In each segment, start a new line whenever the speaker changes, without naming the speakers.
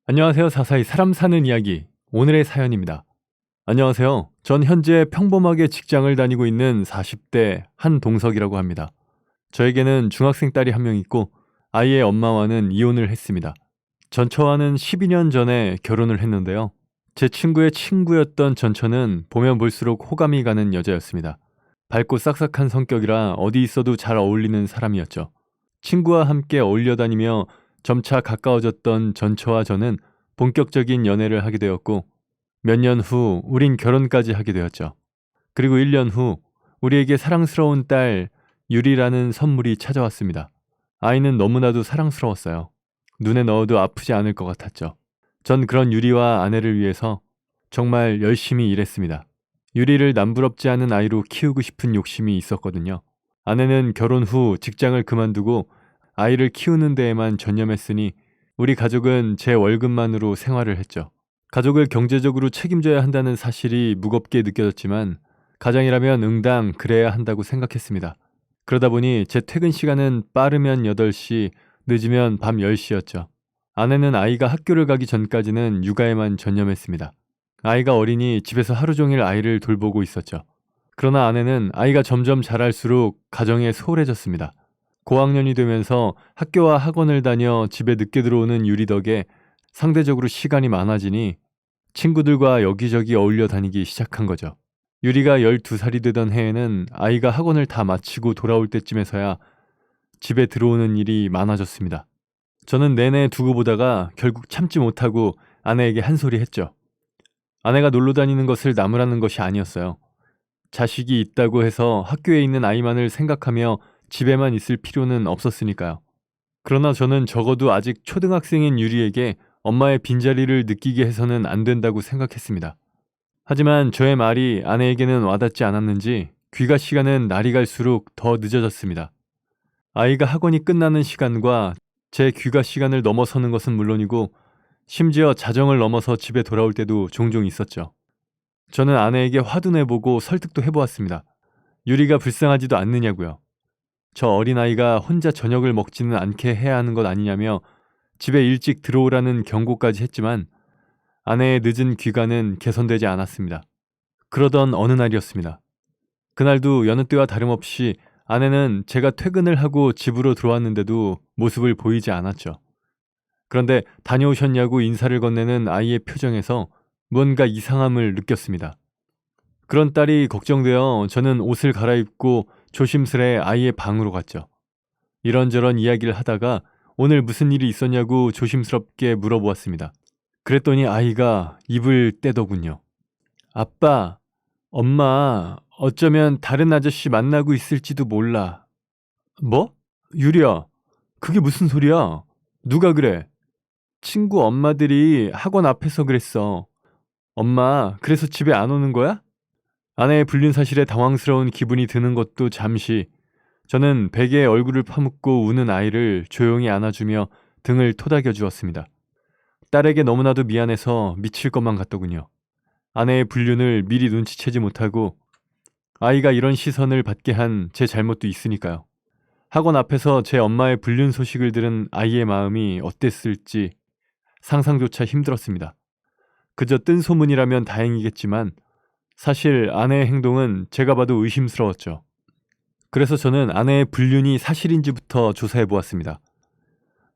안녕하세요. 사사의 사람 사는 이야기. 오늘의 사연입니다. 안녕하세요. 전 현재 평범하게 직장을 다니고 있는 40대 한동석이라고 합니다. 저에게는 중학생 딸이 한 명 있고 아이의 엄마와는 이혼을 했습니다. 전처와는 12년 전에 결혼을 했는데요. 제 친구의 친구였던 전처는 보면 볼수록 호감이 가는 여자였습니다. 밝고 싹싹한 성격이라 어디 있어도 잘 어울리는 사람이었죠. 친구와 함께 어울려 다니며 점차 가까워졌던 전처와 저는 본격적인 연애를 하게 되었고 몇 년 후 우린 결혼까지 하게 되었죠. 그리고 1년 후 우리에게 사랑스러운 딸 유리라는 선물이 찾아왔습니다. 아이는 너무나도 사랑스러웠어요. 눈에 넣어도 아프지 않을 것 같았죠. 전 그런 유리와 아내를 위해서 정말 열심히 일했습니다. 유리를 남부럽지 않은 아이로 키우고 싶은 욕심이 있었거든요. 아내는 결혼 후 직장을 그만두고 아이를 키우는 데에만 전념했으니 우리 가족은 제 월급만으로 생활을 했죠. 가족을 경제적으로 책임져야 한다는 사실이 무겁게 느껴졌지만 가장이라면 응당 그래야 한다고 생각했습니다. 그러다 보니 제 퇴근 시간은 빠르면 8시, 늦으면 밤 10시였죠. 아내는 아이가 학교를 가기 전까지는 육아에만 전념했습니다. 아이가 어리니 집에서 하루 종일 아이를 돌보고 있었죠. 그러나 아내는 아이가 점점 자랄수록 가정에 소홀해졌습니다. 고학년이 되면서 학교와 학원을 다녀 집에 늦게 들어오는 유리 덕에 상대적으로 시간이 많아지니 친구들과 여기저기 어울려 다니기 시작한 거죠. 유리가 12살이 되던 해에는 아이가 학원을 다 마치고 돌아올 때쯤에서야 집에 들어오는 일이 많아졌습니다. 저는 내내 두고 보다가 결국 참지 못하고 아내에게 한 소리 했죠. 아내가 놀러 다니는 것을 나무라는 것이 아니었어요. 자식이 있다고 해서 학교에 있는 아이만을 생각하며 집에만 있을 필요는 없었으니까요. 그러나 저는 적어도 아직 초등학생인 유리에게 엄마의 빈자리를 느끼게 해서는 안 된다고 생각했습니다. 하지만 저의 말이 아내에게는 와닿지 않았는지 귀가 시간은 날이 갈수록 더 늦어졌습니다. 아이가 학원이 끝나는 시간과 제 귀가 시간을 넘어서는 것은 물론이고 심지어 자정을 넘어서 집에 돌아올 때도 종종 있었죠. 저는 아내에게 화도 내보고 설득도 해보았습니다. 유리가 불쌍하지도 않느냐고요. 저 어린아이가 혼자 저녁을 먹지는 않게 해야 하는 것 아니냐며 집에 일찍 들어오라는 경고까지 했지만 아내의 늦은 귀가는 개선되지 않았습니다. 그러던 어느 날이었습니다. 그날도 여느 때와 다름없이 아내는 제가 퇴근을 하고 집으로 들어왔는데도 모습을 보이지 않았죠. 그런데 다녀오셨냐고 인사를 건네는 아이의 표정에서 뭔가 이상함을 느꼈습니다. 그런 딸이 걱정되어 저는 옷을 갈아입고 조심스레 아이의 방으로 갔죠. 이런저런 이야기를 하다가 오늘 무슨 일이 있었냐고 조심스럽게 물어보았습니다. 그랬더니 아이가 입을 떼더군요. 아빠, 엄마, 어쩌면 다른 아저씨 만나고 있을지도 몰라. 뭐? 유리야, 그게 무슨 소리야? 누가 그래? 친구 엄마들이 학원 앞에서 그랬어. 엄마, 그래서 집에 안 오는 거야? 아내의 불륜 사실에 당황스러운 기분이 드는 것도 잠시. 저는 베개에 얼굴을 파묻고 우는 아이를 조용히 안아주며 등을 토닥여 주었습니다. 딸에게 너무나도 미안해서 미칠 것만 같더군요. 아내의 불륜을 미리 눈치채지 못하고 아이가 이런 시선을 받게 한 제 잘못도 있으니까요. 학원 앞에서 제 엄마의 불륜 소식을 들은 아이의 마음이 어땠을지 상상조차 힘들었습니다. 그저 뜬 소문이라면 다행이겠지만 사실 아내의 행동은 제가 봐도 의심스러웠죠. 그래서 저는 아내의 불륜이 사실인지부터 조사해 보았습니다.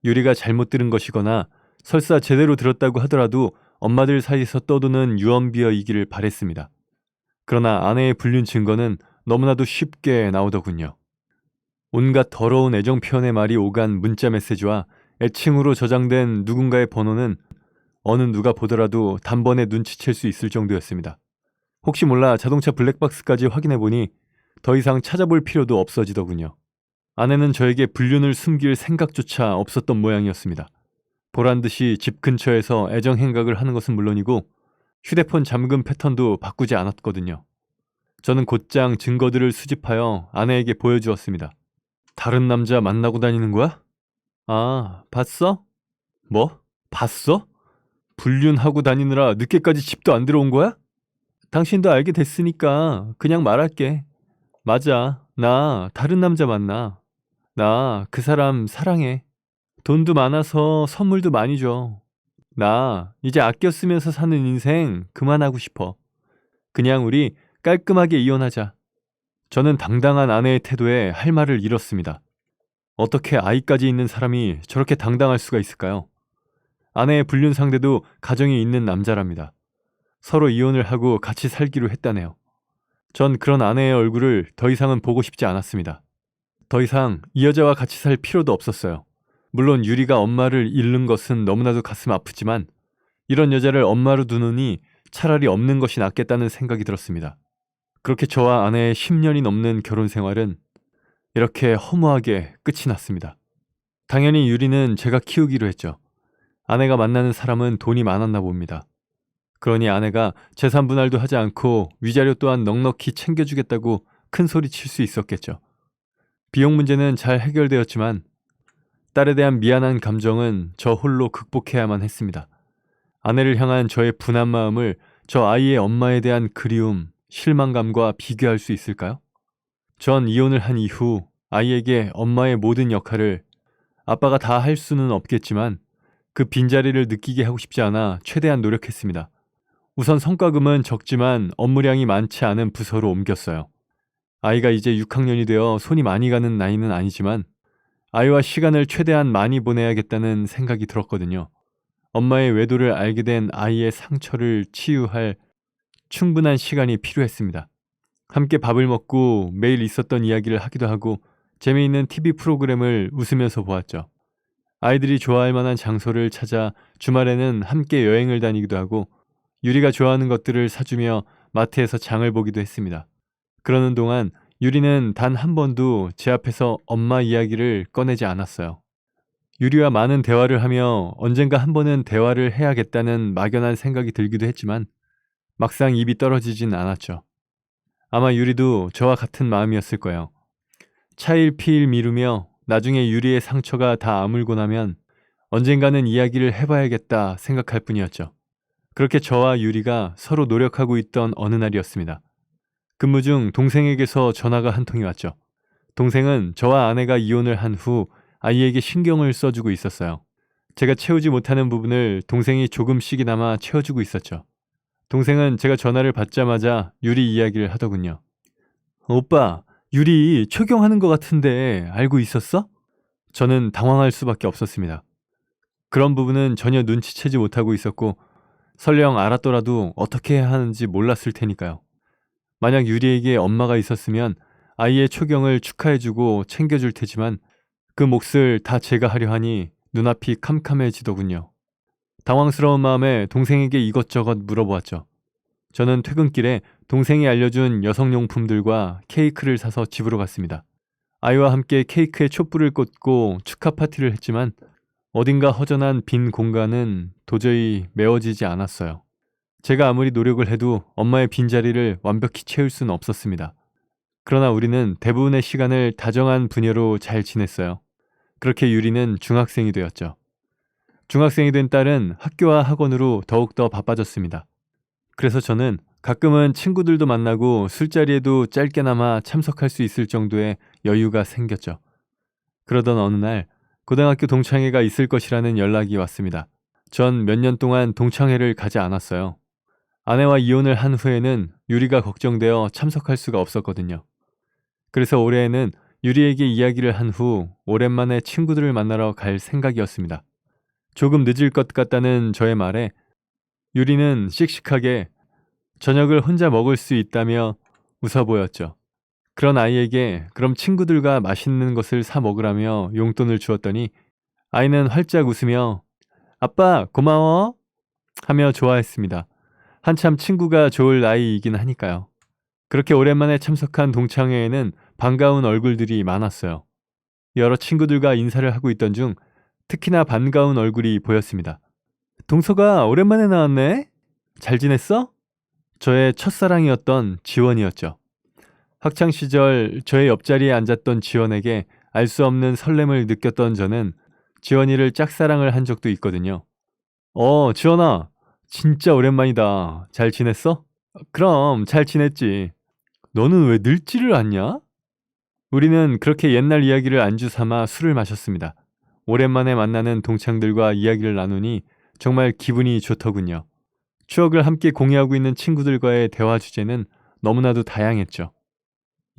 유리가 잘못 들은 것이거나 설사 제대로 들었다고 하더라도 엄마들 사이에서 떠도는 유언비어이기를 바랬습니다. 그러나 아내의 불륜 증거는 너무나도 쉽게 나오더군요. 온갖 더러운 애정 표현의 말이 오간 문자 메시지와 애칭으로 저장된 누군가의 번호는 어느 누가 보더라도 단번에 눈치챌 수 있을 정도였습니다. 혹시 몰라 자동차 블랙박스까지 확인해보니 더 이상 찾아볼 필요도 없어지더군요. 아내는 저에게 불륜을 숨길 생각조차 없었던 모양이었습니다. 보란듯이 집 근처에서 애정 행각을 하는 것은 물론이고 휴대폰 잠금 패턴도 바꾸지 않았거든요. 저는 곧장 증거들을 수집하여 아내에게 보여주었습니다. 다른 남자 만나고 다니는 거야? 아, 봤어? 뭐? 봤어? 불륜하고 다니느라 늦게까지 집도 안 들어온 거야? 당신도 알게 됐으니까 그냥 말할게. 맞아. 나 다른 남자 만나. 나 그 사람 사랑해. 돈도 많아서 선물도 많이 줘. 나 이제 아껴 쓰면서 사는 인생 그만하고 싶어. 그냥 우리 깔끔하게 이혼하자. 저는 당당한 아내의 태도에 할 말을 잃었습니다. 어떻게 아이까지 있는 사람이 저렇게 당당할 수가 있을까요? 아내의 불륜 상대도 가정이 있는 남자랍니다. 서로 이혼을 하고 같이 살기로 했다네요. 전 그런 아내의 얼굴을 더 이상은 보고 싶지 않았습니다. 더 이상 이 여자와 같이 살 필요도 없었어요. 물론 유리가 엄마를 잃는 것은 너무나도 가슴 아프지만 이런 여자를 엄마로 두느니 차라리 없는 것이 낫겠다는 생각이 들었습니다. 그렇게 저와 아내의 10년이 넘는 결혼 생활은 이렇게 허무하게 끝이 났습니다. 당연히 유리는 제가 키우기로 했죠. 아내가 만나는 사람은 돈이 많았나 봅니다. 그러니 아내가 재산 분할도 하지 않고 위자료 또한 넉넉히 챙겨주겠다고 큰 소리 칠 수 있었겠죠. 비용 문제는 잘 해결되었지만 딸에 대한 미안한 감정은 저 홀로 극복해야만 했습니다. 아내를 향한 저의 분한 마음을 저 아이의 엄마에 대한 그리움, 실망감과 비교할 수 있을까요? 전 이혼을 한 이후 아이에게 엄마의 모든 역할을 아빠가 다 할 수는 없겠지만 그 빈자리를 느끼게 하고 싶지 않아 최대한 노력했습니다. 우선 성과금은 적지만 업무량이 많지 않은 부서로 옮겼어요. 아이가 이제 6학년이 되어 손이 많이 가는 나이는 아니지만 아이와 시간을 최대한 많이 보내야겠다는 생각이 들었거든요. 엄마의 외도를 알게 된 아이의 상처를 치유할 충분한 시간이 필요했습니다. 함께 밥을 먹고 매일 있었던 이야기를 하기도 하고 재미있는 TV 프로그램을 웃으면서 보았죠. 아이들이 좋아할 만한 장소를 찾아 주말에는 함께 여행을 다니기도 하고 유리가 좋아하는 것들을 사주며 마트에서 장을 보기도 했습니다. 그러는 동안 유리는 단 한 번도 제 앞에서 엄마 이야기를 꺼내지 않았어요. 유리와 많은 대화를 하며 언젠가 한 번은 대화를 해야겠다는 막연한 생각이 들기도 했지만 막상 입이 떨어지진 않았죠. 아마 유리도 저와 같은 마음이었을 거예요. 차일피일 미루며 나중에 유리의 상처가 다 아물고 나면 언젠가는 이야기를 해봐야겠다 생각할 뿐이었죠. 그렇게 저와 유리가 서로 노력하고 있던 어느 날이었습니다. 근무 중 동생에게서 전화가 한 통이 왔죠. 동생은 저와 아내가 이혼을 한 후 아이에게 신경을 써주고 있었어요. 제가 채우지 못하는 부분을 동생이 조금씩이나마 채워주고 있었죠. 동생은 제가 전화를 받자마자 유리 이야기를 하더군요. 오빠, 유리 초경하는 것 같은데 알고 있었어? 저는 당황할 수밖에 없었습니다. 그런 부분은 전혀 눈치채지 못하고 있었고 설령 알았더라도 어떻게 해야 하는지 몰랐을 테니까요. 만약 유리에게 엄마가 있었으면 아이의 초경을 축하해주고 챙겨줄 테지만 그 몫을 다 제가 하려 하니 눈앞이 캄캄해지더군요. 당황스러운 마음에 동생에게 이것저것 물어보았죠. 저는 퇴근길에 동생이 알려준 여성용품들과 케이크를 사서 집으로 갔습니다. 아이와 함께 케이크에 촛불을 꽂고 축하 파티를 했지만 어딘가 허전한 빈 공간은 도저히 메워지지 않았어요. 제가 아무리 노력을 해도 엄마의 빈자리를 완벽히 채울 수는 없었습니다. 그러나 우리는 대부분의 시간을 다정한 부녀로 잘 지냈어요. 그렇게 유리는 중학생이 되었죠. 중학생이 된 딸은 학교와 학원으로 더욱더 바빠졌습니다. 그래서 저는 가끔은 친구들도 만나고 술자리에도 짧게나마 참석할 수 있을 정도의 여유가 생겼죠. 그러던 어느 날 고등학교 동창회가 있을 것이라는 연락이 왔습니다. 전 몇 년 동안 동창회를 가지 않았어요. 아내와 이혼을 한 후에는 유리가 걱정되어 참석할 수가 없었거든요. 그래서 올해에는 유리에게 이야기를 한 후 오랜만에 친구들을 만나러 갈 생각이었습니다. 조금 늦을 것 같다는 저의 말에 유리는 씩씩하게 저녁을 혼자 먹을 수 있다며 웃어 보였죠. 그런 아이에게 그럼 친구들과 맛있는 것을 사 먹으라며 용돈을 주었더니 아이는 활짝 웃으며 아빠 고마워 하며 좋아했습니다. 한참 친구가 좋을 나이이긴 하니까요. 그렇게 오랜만에 참석한 동창회에는 반가운 얼굴들이 많았어요. 여러 친구들과 인사를 하고 있던 중 특히나 반가운 얼굴이 보였습니다. 동서가 오랜만에 나왔네? 잘 지냈어? 저의 첫사랑이었던 지원이었죠. 학창시절 저의 옆자리에 앉았던 지원에게 알 수 없는 설렘을 느꼈던 저는 지원이를 짝사랑을 한 적도 있거든요. 지원아, 진짜 오랜만이다. 잘 지냈어? 그럼 잘 지냈지. 너는 왜 늙지를 않냐? 우리는 그렇게 옛날 이야기를 안주 삼아 술을 마셨습니다. 오랜만에 만나는 동창들과 이야기를 나누니 정말 기분이 좋더군요. 추억을 함께 공유하고 있는 친구들과의 대화 주제는 너무나도 다양했죠.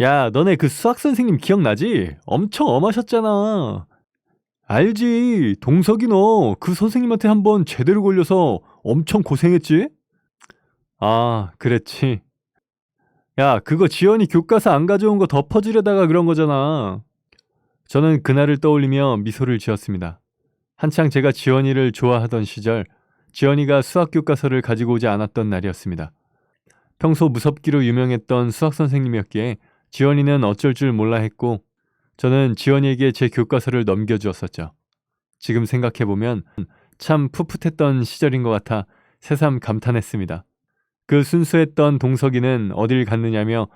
야, 너네 그 수학 선생님 기억나지? 엄청 엄하셨잖아. 알지. 동석이 너 그 선생님한테 한번 제대로 걸려서 엄청 고생했지? 아, 그랬지. 야, 그거 지연이 교과서 안 가져온 거 덮어주려다가 그런 거잖아. 저는 그날을 떠올리며 미소를 지었습니다. 한창 제가 지원이를 좋아하던 시절, 지원이가 수학 교과서를 가지고 오지 않았던 날이었습니다. 평소 무섭기로 유명했던 수학 선생님이었기에 지원이는 어쩔 줄 몰라 했고, 저는 지원이에게 제 교과서를 넘겨주었었죠. 지금 생각해보면 참 풋풋했던 시절인 것 같아 새삼 감탄했습니다. 그 순수했던 동석이는 어딜 갔느냐며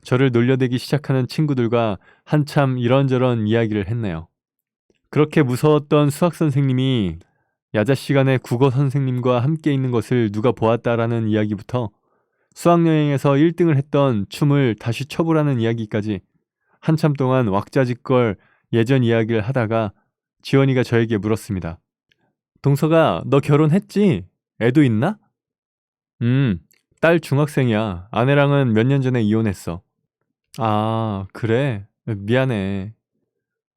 저를 놀려대기 시작하는 친구들과 한참 이런저런 이야기를 했네요. 그렇게 무서웠던 수학 선생님이 야자 시간에 국어 선생님과 함께 있는 것을 누가 보았다라는 이야기부터 수학여행에서 1등을 했던 춤을 다시 춰보라는 이야기까지 한참 동안 왁자지껄 예전 이야기를 하다가 지원이가 저에게 물었습니다. 동서가 너 결혼했지? 애도 있나? 음, 딸 중학생이야. 아내랑은 몇 년 전에 이혼했어. 아, 그래? 미안해.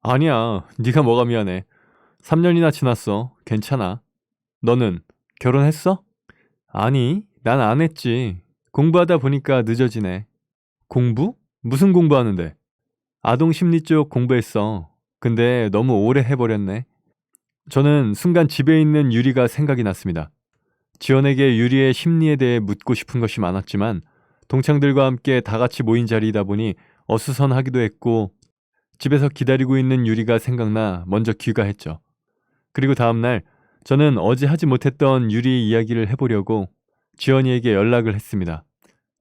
아니야, 네가 뭐가 미안해. 3년이나 지났어. 괜찮아. 너는 결혼했어? 아니, 난 안 했지. 공부하다 보니까 늦어지네. 공부? 무슨 공부하는데? 아동 심리 쪽 공부했어. 근데 너무 오래 해버렸네. 저는 순간 집에 있는 유리가 생각이 났습니다. 지원에게 유리의 심리에 대해 묻고 싶은 것이 많았지만 동창들과 함께 다 같이 모인 자리이다 보니 어수선하기도 했고 집에서 기다리고 있는 유리가 생각나 먼저 귀가했죠. 그리고 다음날 저는 어제 하지 못했던 유리 이야기를 해보려고 지원이에게 연락을 했습니다.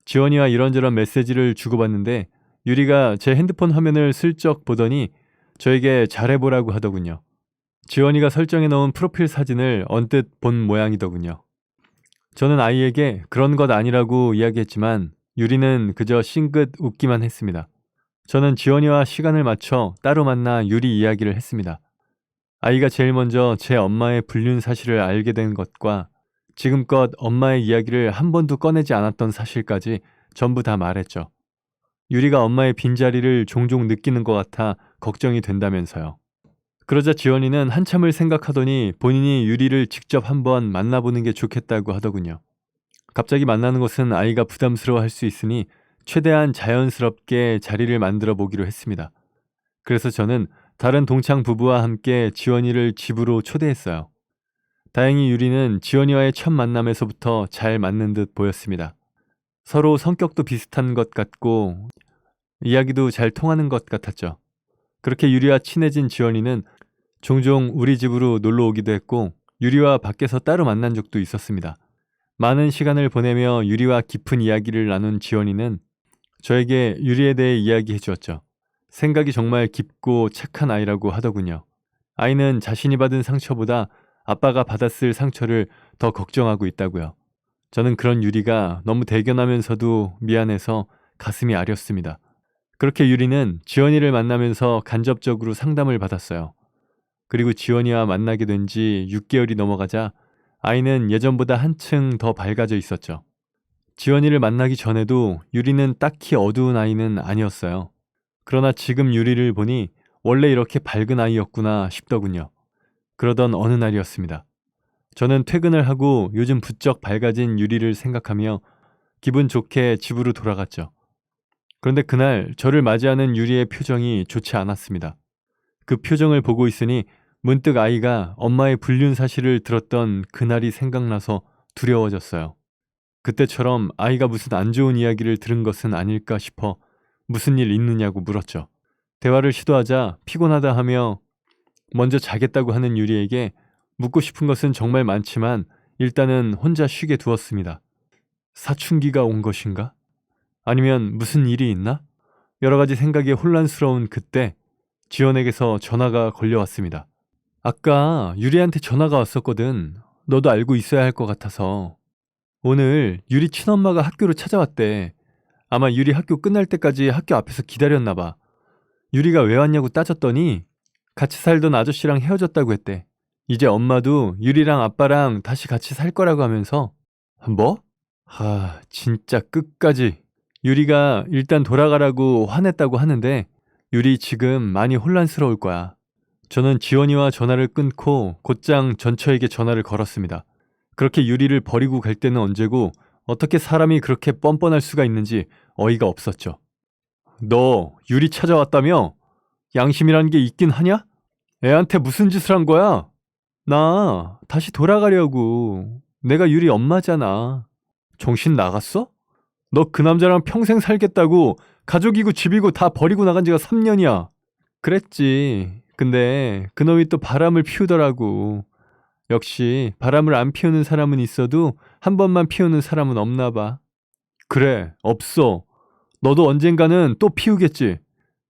지원이와 이런저런 메시지를 주고받는데 유리가 제 핸드폰 화면을 슬쩍 보더니 저에게 잘해보라고 하더군요. 지원이가 설정해 놓은 프로필 사진을 언뜻 본 모양이더군요. 저는 아이에게 그런 것 아니라고 이야기했지만 유리는 그저 싱긋 웃기만 했습니다. 저는 지원이와 시간을 맞춰 따로 만나 유리 이야기를 했습니다. 아이가 제일 먼저 제 엄마의 불륜 사실을 알게 된 것과 지금껏 엄마의 이야기를 한 번도 꺼내지 않았던 사실까지 전부 다 말했죠. 유리가 엄마의 빈자리를 종종 느끼는 것 같아 걱정이 된다면서요. 그러자 지원이는 한참을 생각하더니 본인이 유리를 직접 한번 만나보는 게 좋겠다고 하더군요. 갑자기 만나는 것은 아이가 부담스러워할 수 있으니 최대한 자연스럽게 자리를 만들어 보기로 했습니다. 그래서 저는 다른 동창 부부와 함께 지원이를 집으로 초대했어요. 다행히 유리는 지원이와의 첫 만남에서부터 잘 맞는 듯 보였습니다. 서로 성격도 비슷한 것 같고 이야기도 잘 통하는 것 같았죠. 그렇게 유리와 친해진 지원이는 종종 우리 집으로 놀러 오기도 했고 유리와 밖에서 따로 만난 적도 있었습니다. 많은 시간을 보내며 유리와 깊은 이야기를 나눈 지원이는 저에게 유리에 대해 이야기해 주었죠. 생각이 정말 깊고 착한 아이라고 하더군요. 아이는 자신이 받은 상처보다 아빠가 받았을 상처를 더 걱정하고 있다고요. 저는 그런 유리가 너무 대견하면서도 미안해서 가슴이 아렸습니다. 그렇게 유리는 지원이를 만나면서 간접적으로 상담을 받았어요. 그리고 지원이와 만나게 된 지 6개월이 넘어가자 아이는 예전보다 한층 더 밝아져 있었죠. 지원이를 만나기 전에도 유리는 딱히 어두운 아이는 아니었어요. 그러나 지금 유리를 보니 원래 이렇게 밝은 아이였구나 싶더군요. 그러던 어느 날이었습니다. 저는 퇴근을 하고 요즘 부쩍 밝아진 유리를 생각하며 기분 좋게 집으로 돌아갔죠. 그런데 그날 저를 맞이하는 유리의 표정이 좋지 않았습니다. 그 표정을 보고 있으니 문득 아이가 엄마의 불륜 사실을 들었던 그날이 생각나서 두려워졌어요. 그때처럼 아이가 무슨 안 좋은 이야기를 들은 것은 아닐까 싶어 무슨 일 있느냐고 물었죠. 대화를 시도하자 피곤하다 하며 먼저 자겠다고 하는 유리에게 묻고 싶은 것은 정말 많지만 일단은 혼자 쉬게 두었습니다. 사춘기가 온 것인가? 아니면 무슨 일이 있나? 여러 가지 생각에 혼란스러운 그때 지연에게서 전화가 걸려왔습니다. 아까 유리한테 전화가 왔었거든. 너도 알고 있어야 할 것 같아서. 오늘 유리 친엄마가 학교로 찾아왔대. 아마 유리 학교 끝날 때까지 학교 앞에서 기다렸나 봐. 유리가 왜 왔냐고 따졌더니 같이 살던 아저씨랑 헤어졌다고 했대. 이제 엄마도 유리랑 아빠랑 다시 같이 살 거라고 하면서. 뭐? 진짜 끝까지. 유리가 일단 돌아가라고 화냈다고 하는데 유리 지금 많이 혼란스러울 거야. 저는 지원이와 전화를 끊고 곧장 전처에게 전화를 걸었습니다. 그렇게 유리를 버리고 갈 때는 언제고 어떻게 사람이 그렇게 뻔뻔할 수가 있는지 어이가 없었죠. 너 유리 찾아왔다며? 양심이라는 게 있긴 하냐? 애한테 무슨 짓을 한 거야? 나 다시 돌아가려고. 내가 유리 엄마잖아. 정신 나갔어? 너 그 남자랑 평생 살겠다고 가족이고 집이고 다 버리고 나간 지가 3년이야. 그랬지. 근데 그놈이 또 바람을 피우더라고. 역시 바람을 안 피우는 사람은 있어도 한 번만 피우는 사람은 없나 봐. 그래, 없어. 너도 언젠가는 또 피우겠지.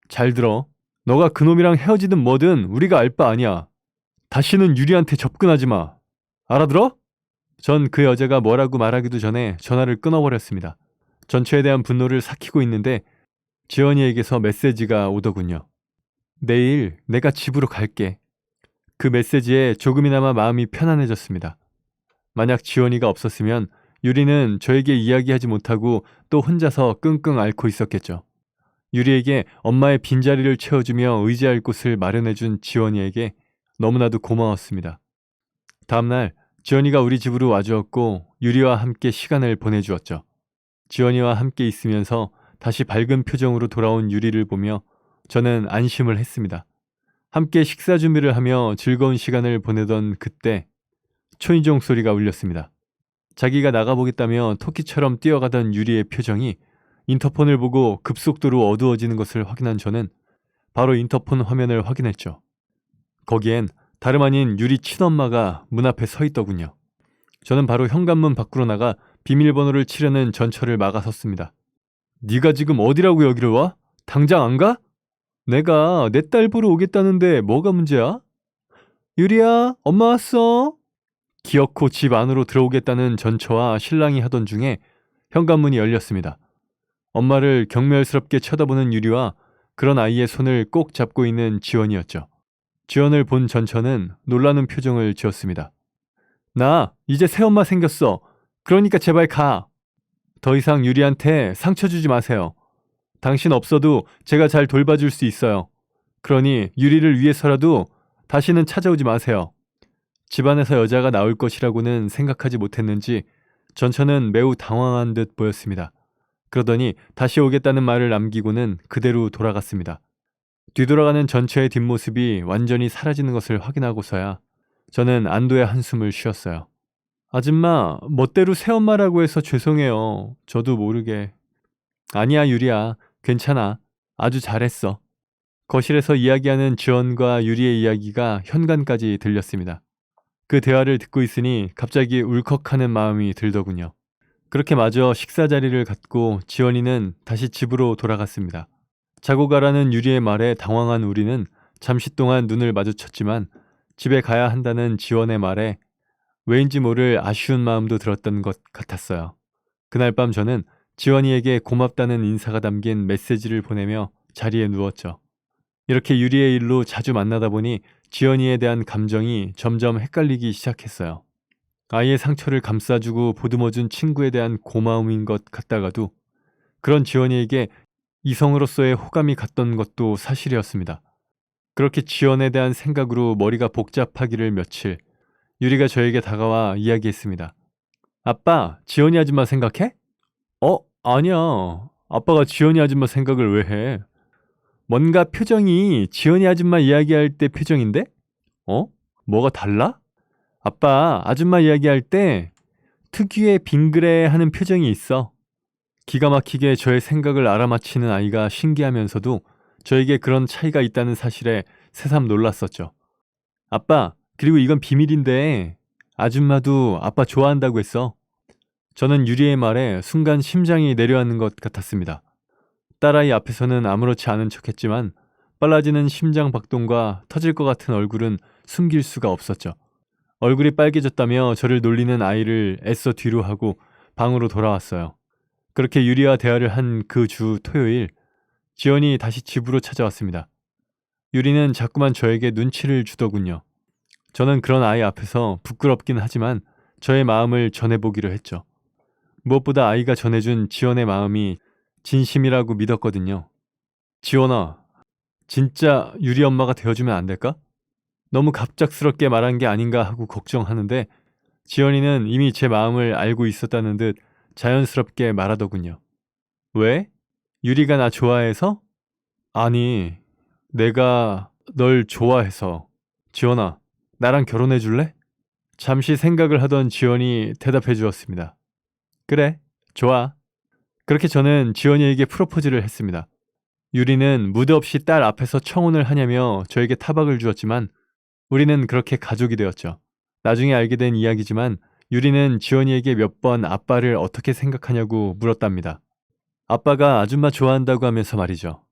잘 들어. 너가 그놈이랑 헤어지든 뭐든 우리가 알 바 아니야. 다시는 유리한테 접근하지 마. 알아들어? 전 그 여자가 뭐라고 말하기도 전에 전화를 끊어버렸습니다. 전처에 대한 분노를 삭히고 있는데 지원이에게서 메시지가 오더군요. 내일 내가 집으로 갈게. 그 메시지에 조금이나마 마음이 편안해졌습니다. 만약 지원이가 없었으면 유리는 저에게 이야기하지 못하고 또 혼자서 끙끙 앓고 있었겠죠. 유리에게 엄마의 빈자리를 채워주며 의지할 곳을 마련해준 지원이에게 너무나도 고마웠습니다. 다음날 지원이가 우리 집으로 와주었고 유리와 함께 시간을 보내주었죠. 지원이와 함께 있으면서 다시 밝은 표정으로 돌아온 유리를 보며 저는 안심을 했습니다. 함께 식사 준비를 하며 즐거운 시간을 보내던 그때 초인종 소리가 울렸습니다. 자기가 나가보겠다며 토끼처럼 뛰어가던 유리의 표정이 인터폰을 보고 급속도로 어두워지는 것을 확인한 저는 바로 인터폰 화면을 확인했죠. 거기엔 다름 아닌 유리 친엄마가 문 앞에 서 있더군요. 저는 바로 현관문 밖으로 나가 비밀번호를 치려는 전처를 막아섰습니다. 네가 지금 어디라고 여기를 와? 당장 안 가? 내가 내 딸 보러 오겠다는데 뭐가 문제야? 유리야, 엄마 왔어. 기어코 집 안으로 들어오겠다는 전처와 신랑이 하던 중에 현관문이 열렸습니다. 엄마를 경멸스럽게 쳐다보는 유리와 그런 아이의 손을 꼭 잡고 있는 지원이었죠. 지원을 본 전처는 놀라는 표정을 지었습니다. 나 이제 새엄마 생겼어. 그러니까 제발 가. 더 이상 유리한테 상처 주지 마세요. 당신 없어도 제가 잘 돌봐줄 수 있어요. 그러니 유리를 위해서라도 다시는 찾아오지 마세요. 집안에서 여자가 나올 것이라고는 생각하지 못했는지 전처는 매우 당황한 듯 보였습니다. 그러더니 다시 오겠다는 말을 남기고는 그대로 돌아갔습니다. 뒤돌아가는 전처의 뒷모습이 완전히 사라지는 것을 확인하고서야 저는 안도의 한숨을 쉬었어요. 아줌마, 멋대로 새엄마라고 해서 죄송해요. 저도 모르게. 아니야, 유리야. 괜찮아. 아주 잘했어. 거실에서 이야기하는 지원과 유리의 이야기가 현관까지 들렸습니다. 그 대화를 듣고 있으니 갑자기 울컥하는 마음이 들더군요. 그렇게 마저 식사 자리를 갖고 지원이는 다시 집으로 돌아갔습니다. 자고 가라는 유리의 말에 당황한 우리는 잠시 동안 눈을 마주쳤지만 집에 가야 한다는 지원의 말에 왜인지 모를 아쉬운 마음도 들었던 것 같았어요. 그날 밤 저는 지원이에게 고맙다는 인사가 담긴 메시지를 보내며 자리에 누웠죠. 이렇게 유리의 일로 자주 만나다 보니 지연이에 대한 감정이 점점 헷갈리기 시작했어요. 아이의 상처를 감싸주고 보듬어준 친구에 대한 고마움인 것 같다가도 그런 지연이에게 이성으로서의 호감이 갔던 것도 사실이었습니다. 그렇게 지연에 대한 생각으로 머리가 복잡하기를 며칠 유리가 저에게 다가와 이야기했습니다. 아빠, 지연이 아줌마 생각해? 아니야. 아빠가 지연이 아줌마 생각을 왜 해? 뭔가 표정이 지연이 아줌마 이야기할 때 표정인데? 뭐가 달라? 아빠, 아줌마 이야기할 때 특유의 빙그레하는 표정이 있어. 기가 막히게 저의 생각을 알아맞히는 아이가 신기하면서도 저에게 그런 차이가 있다는 사실에 새삼 놀랐었죠. 아빠, 그리고 이건 비밀인데 아줌마도 아빠 좋아한다고 했어. 저는 유리의 말에 순간 심장이 내려앉는 것 같았습니다. 딸아이 앞에서는 아무렇지 않은 척했지만 빨라지는 심장 박동과 터질 것 같은 얼굴은 숨길 수가 없었죠. 얼굴이 빨개졌다며 저를 놀리는 아이를 애써 뒤로 하고 방으로 돌아왔어요. 그렇게 유리와 대화를 한 그 주 토요일, 지연이 다시 집으로 찾아왔습니다. 유리는 자꾸만 저에게 눈치를 주더군요. 저는 그런 아이 앞에서 부끄럽긴 하지만 저의 마음을 전해보기로 했죠. 무엇보다 아이가 전해준 지원의 마음이 진심이라고 믿었거든요. 지원아, 진짜 유리 엄마가 되어주면 안 될까? 너무 갑작스럽게 말한 게 아닌가 하고 걱정하는데 지연이는 이미 제 마음을 알고 있었다는 듯 자연스럽게 말하더군요. 왜? 유리가 나 좋아해서? 아니, 내가 널 좋아해서. 지연아, 나랑 결혼해 줄래? 잠시 생각을 하던 지연이 대답해 주었습니다. 그래, 좋아. 그렇게 저는 지연이에게 프로포즈를 했습니다. 유리는 무드 없이 딸 앞에서 청혼을 하냐며 저에게 타박을 주었지만 우리는 그렇게 가족이 되었죠. 나중에 알게 된 이야기지만 유리는 지원이에게 몇 번 아빠를 어떻게 생각하냐고 물었답니다. 아빠가 아줌마 좋아한다고 하면서 말이죠.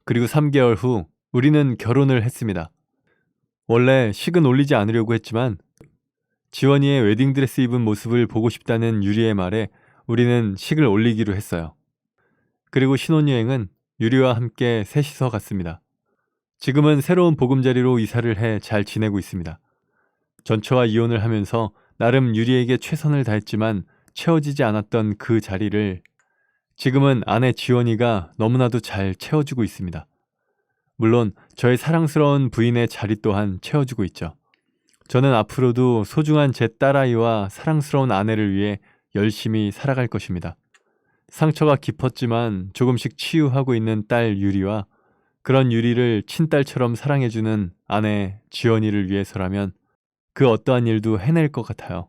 그리고 3개월 후 우리는 결혼을 했습니다. 원래 식은 올리지 않으려고 했지만 지원이의 웨딩드레스 입은 모습을 보고 싶다는 유리의 말에 우리는 식을 올리기로 했어요. 그리고 신혼여행은 유리와 함께 셋이서 갔습니다. 지금은 새로운 보금자리로 이사를 해 잘 지내고 있습니다. 전처와 이혼을 하면서 나름 유리에게 최선을 다했지만 채워지지 않았던 그 자리를 지금은 아내 지원이가 너무나도 잘 채워주고 있습니다. 물론 저의 사랑스러운 부인의 자리 또한 채워주고 있죠. 저는 앞으로도 소중한 제 딸아이와 사랑스러운 아내를 위해 열심히 살아갈 것입니다. 상처가 깊었지만 조금씩 치유하고 있는 딸 유리와 그런 유리를 친딸처럼 사랑해주는 아내 지원이를 위해서라면 그 어떠한 일도 해낼 것 같아요.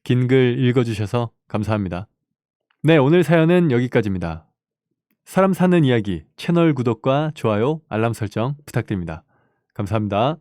긴 글 읽어주셔서 감사합니다. 네, 오늘 사연은 여기까지입니다. 사람 사는 이야기 채널 구독과 좋아요, 알람 설정 부탁드립니다. 감사합니다.